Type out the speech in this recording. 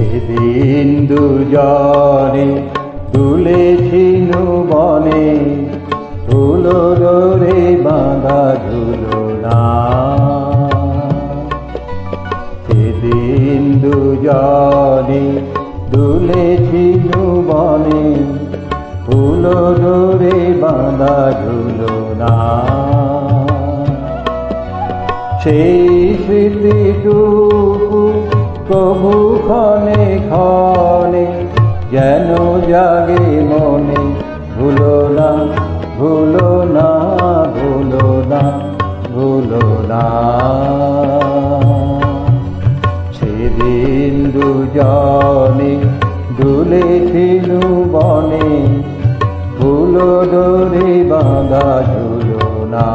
সেদিন দুজনে দুলেছিল বনে, ধুলো ডোরে বাঁধা ঝুলনা। সেদিন দুজনে দুলেছিল বনে, ধুলো ডোরে বাঁধা ঝুলনা। সেই স্মৃতিটুকু কবু ক্ষণে ক্ষণে যেন জাগে মনে, ভুলো না, ভুলো না, ভুলো না, ভুলো না। সেদিন দুজনে দুলেছিল বনে, ধুলো ডোরে বাঁধা ঝুলনা।